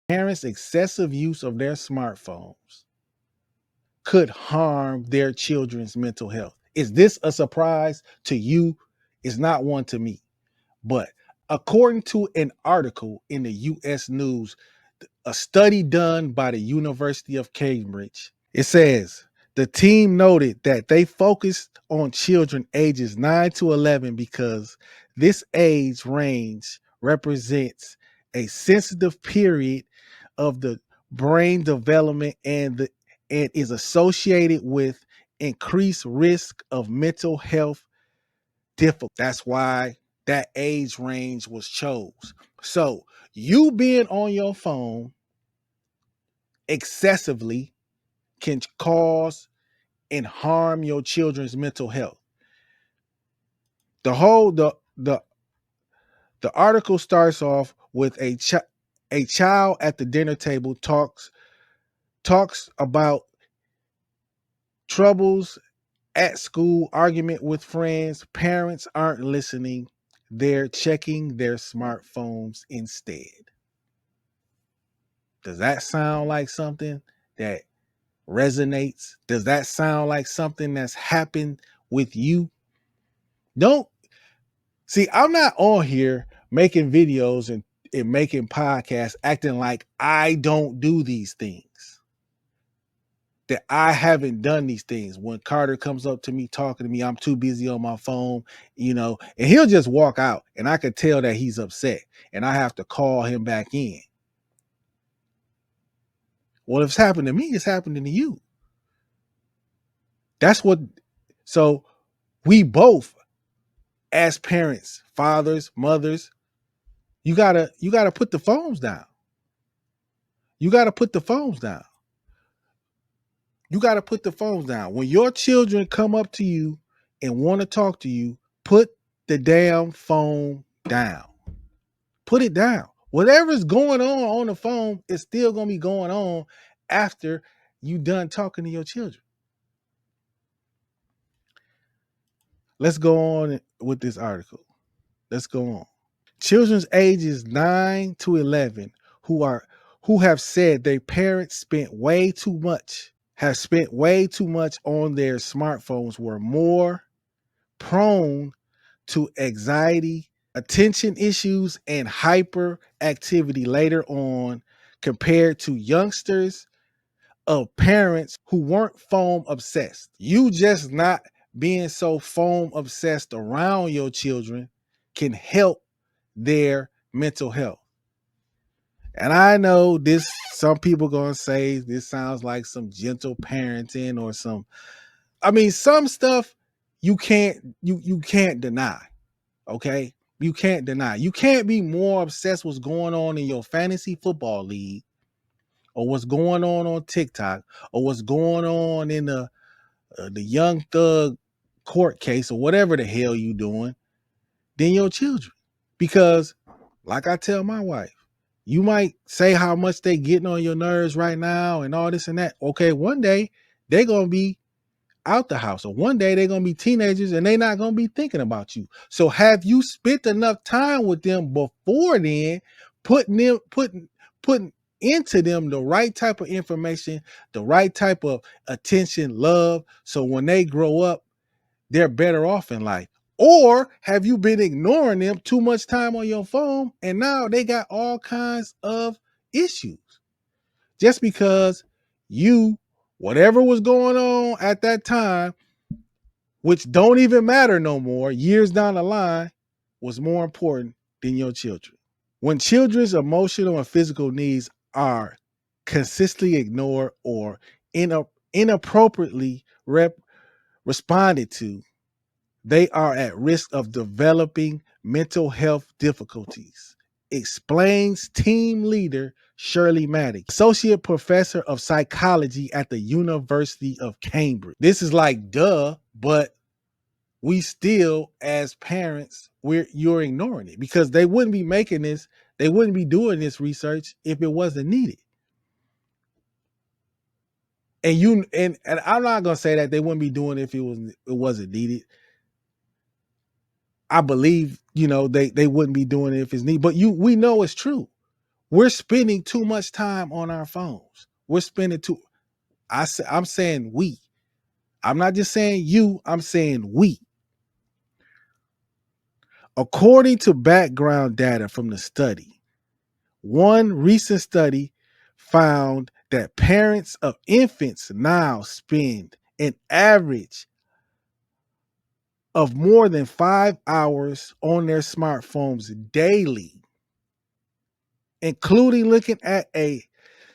Parents' excessive use of their smartphones could harm their children's mental health. Is this a surprise to you? It's not one to me. But according to an article in the US News, a study done by the University of Cambridge, it says the team noted that they focused on children ages 9 to 11 because this age range represents a sensitive period of the brain development and is associated with increased risk of mental health difficult. That's why that age range was chose. So you being on your phone excessively can cause and harm your children's mental health. The whole the article starts off with a child at the dinner table talks about troubles at school, argument with friends, parents aren't listening, they're checking their smartphones instead. Does that sound like something that resonates? Does that sound like something that's happened with you? Don't see, I'm not on here making videos and making podcasts acting like I don't do these things. That I haven't done these things. When Karter comes up to me talking to me, I'm too busy on my phone, and he'll just walk out and I could tell that he's upset and I have to call him back in. Well, if it's happened to me, it's happening to you. So we both, as parents, fathers, mothers, you gotta put the phones down. You gotta put the phones down. You gotta put the phones down. When your children come up to you and want to talk to you, put the damn phone down. Put it down. Whatever's going on the phone is still gonna be going on after you done talking to your children. Let's go on with this article. Let's go on. Children's ages 9 to 11 who have said their parents spent way too much on their smartphones were more prone to anxiety, attention issues, and hyperactivity later on compared to youngsters of parents who weren't phone obsessed. You just not being so phone obsessed around your children can help their mental health. And I know this, some people gonna say this sounds like some gentle parenting or some stuff you can't deny. Okay. You can't deny. You can't be more obsessed with what's going on in your fantasy football league or what's going on TikTok or what's going on in the young thug court case or whatever the hell you doing than your children. Because like I tell my wife, you might say how much they getting on your nerves right now and all this and that. Okay, one day they're going to be out the house, or one day they're going to be teenagers and they're not going to be thinking about you. So have you spent enough time with them before then, putting into them the right type of information, the right type of attention, love, so when they grow up, they're better off in life? Or have you been ignoring them too much time on your phone and now they got all kinds of issues just because whatever was going on at that time, which don't even matter no more, years down the line, was more important than your children. When children's emotional and physical needs are consistently ignored or inappropriately responded to, they are at risk of developing mental health difficulties, explains team leader Shirley Maddox, associate professor of psychology at the University of Cambridge. This is like duh, but we still, as parents, you're ignoring it because they wouldn't be making this, they wouldn't be doing this research if it wasn't needed. And I'm not gonna say that they wouldn't be doing it if it wasn't needed. I believe, they wouldn't be doing it if it's needed, but we know it's true. We're spending too much time on our phones. We're spending too. I'm saying we. I'm not just saying you. I'm saying we. According to background data from the study, one recent study found that parents of infants now spend an average of more than 5 hours on their smartphones daily, including looking at a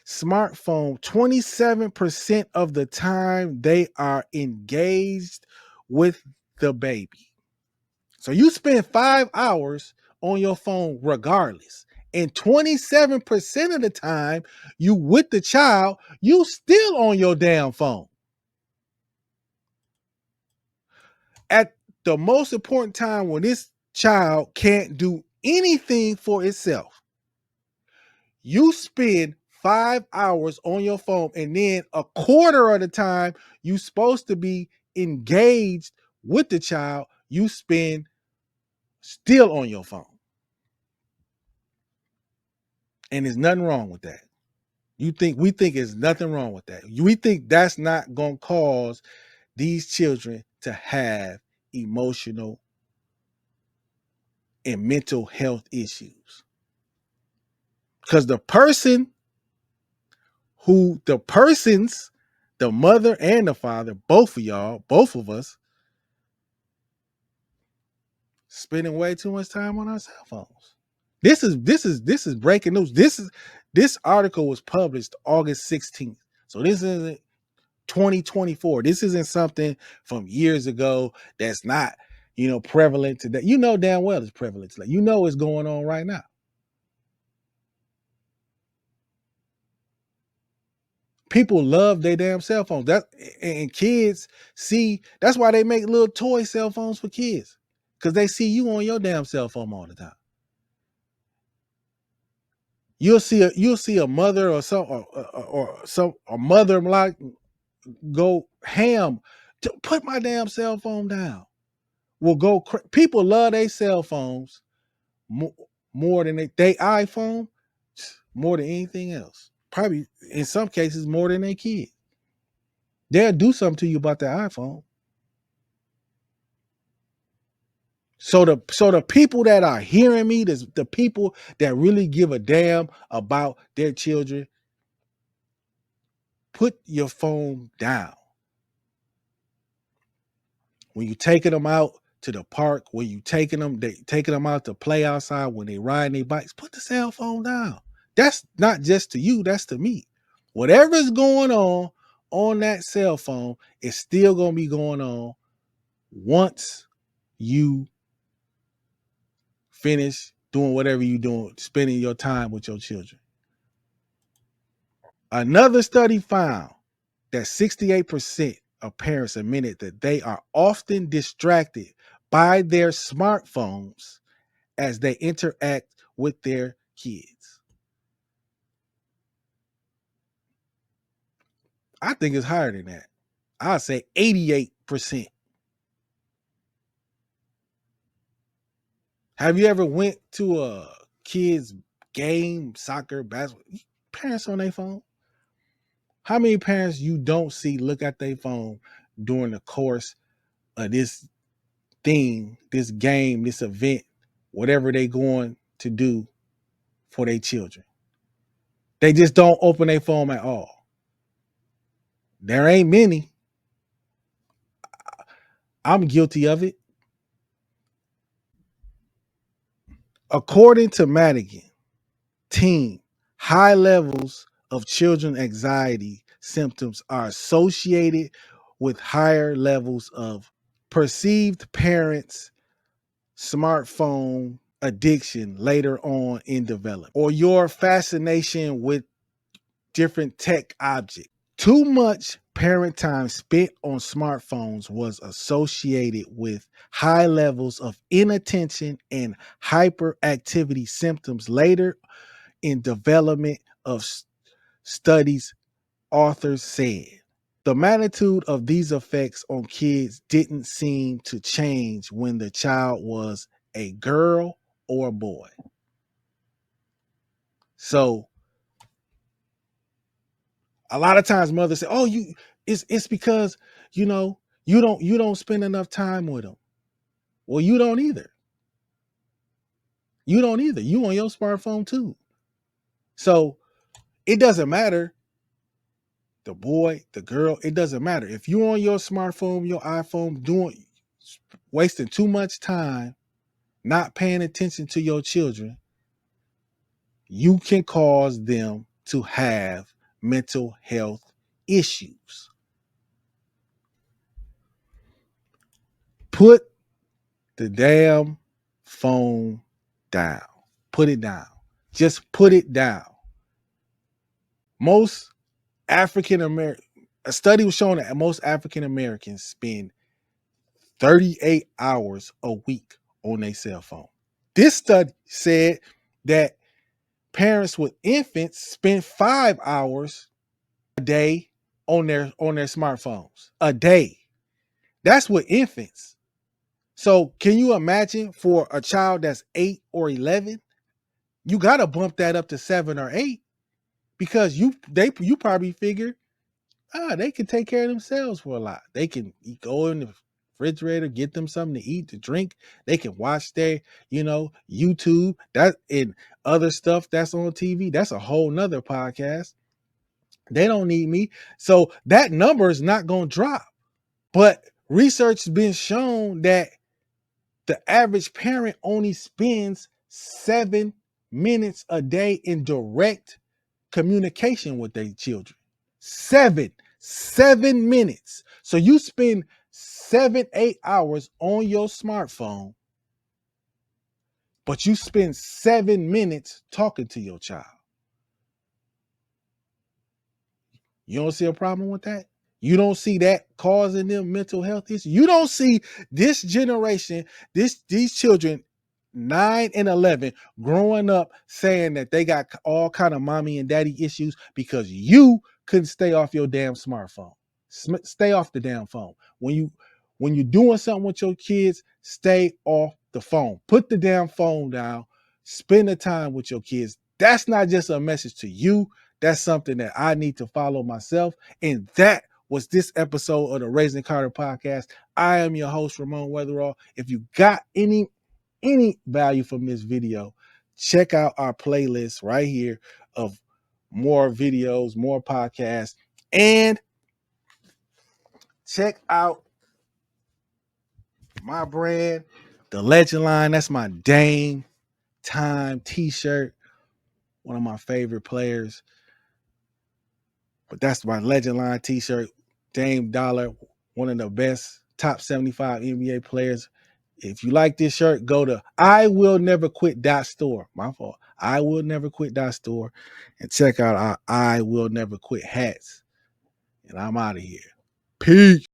smartphone 27% of the time they are engaged with the baby. So you spend 5 hours on your phone regardless. And 27% of the time you with the child, you still on your damn phone. At the most important time when this child can't do anything for itself, you spend 5 hours on your phone, and then a quarter of the time you supposed to be engaged with the child, you spend still on your phone. And there's nothing wrong with that. We think there's nothing wrong with that. We think that's not going to cause these children to have emotional and mental health issues. Because the persons, the mother and the father, both of y'all, both of us, spending way too much time on our cell phones. This is breaking news. This article was published August 16th. So this isn't 2024. This isn't something from years ago that's not, prevalent today. You know damn well it's prevalent today. You know it's going on right now. People love their damn cell phones. And kids see, that's why they make little toy cell phones for kids. Because they see you on your damn cell phone all the time. You'll see a mother or a mother like go ham to put my damn cell phone down. Will go people love their cell phones more than they iPhone, more than anything else. Probably in some cases more than their kid. They'll do something to you about their iPhone. So the people that are hearing me, the people that really give a damn about their children, put your phone down. When you taking them out to the park, when you taking them out to play outside, when they riding their bikes, put the cell phone down. That's not just to you, that's to me. Whatever's going on that cell phone is still going to be going on once you finish doing whatever you're doing, spending your time with your children. Another study found that 68% of parents admitted that they are often distracted by their smartphones as they interact with their kids. I think it's higher than that. I'd say 88%. Have you ever went to a kid's game, soccer, basketball? Parents on their phone? How many parents you don't see look at their phone during the course of this thing, this game, this event, whatever they going to do for their children? They just don't open their phone at all. There ain't many. I'm guilty of it. According to Madigan team, high levels of children anxiety symptoms are associated with higher levels of perceived parents' smartphone addiction later on in development, or your fascination with different tech objects. Too much parent time spent on smartphones was associated with high levels of inattention and hyperactivity symptoms later in development of studies, authors said. The magnitude of these effects on kids didn't seem to change when the child was a girl or a boy. So a lot of times mothers say, "Oh, it's because you don't spend enough time with them." Well, you don't either. You don't either. You on your smartphone too. So it doesn't matter the boy, the girl. It doesn't matter if you're on your smartphone, your iPhone, wasting too much time, not paying attention to your children. You can cause them to have mental health issues. Put the damn phone down. Put it down. Just put it down. Most African American, a study was showing that most African Americans spend 38 hours a week on their cell phone. This study said that parents with infants spend 5 hours a day on their smartphones. A day. That's with infants. So can you imagine for a child that's 8 or 11? You got to bump that up to 7 or 8 because you probably figure they can take care of themselves for a lot. They can go in the refrigerator, get them something to eat, to drink. They can watch their, YouTube, that and other stuff that's on TV. That's a whole nother podcast. They don't need me. So that number is not going to drop. But research has been shown that the average parent only spends 7 minutes a day in direct communication with their children. 7 minutes. So you spend 7-8 hours on your smartphone, but you spend 7 minutes talking to your child. You don't see a problem with that? You don't see that causing them mental health issues? You don't see this generation, these children 9 and 11 growing up saying that they got all kind of mommy and daddy issues because you couldn't stay off your damn smartphone. Stay off the damn phone. When you're doing something with your kids, stay off the phone. Put the damn phone down. Spend the time with your kids. That's not just a message to you. That's something that I need to follow myself. And that was this episode of the Raising Karter Podcast. I am your host, Ramon Weatherall. If you got any value from this video, check out our playlist right here of more videos, more podcasts, and check out my brand, the Legend Line. That's my Dame Time t-shirt, one of my favorite players. But that's my Legend Line t-shirt. Dame Dollar, one of the best top 75 NBA players. If you like this shirt, go to I Will Never Quit .store. My fault. I Will Never Quit .store and check out our I Will Never Quit hats. And I'm out of here. Peace.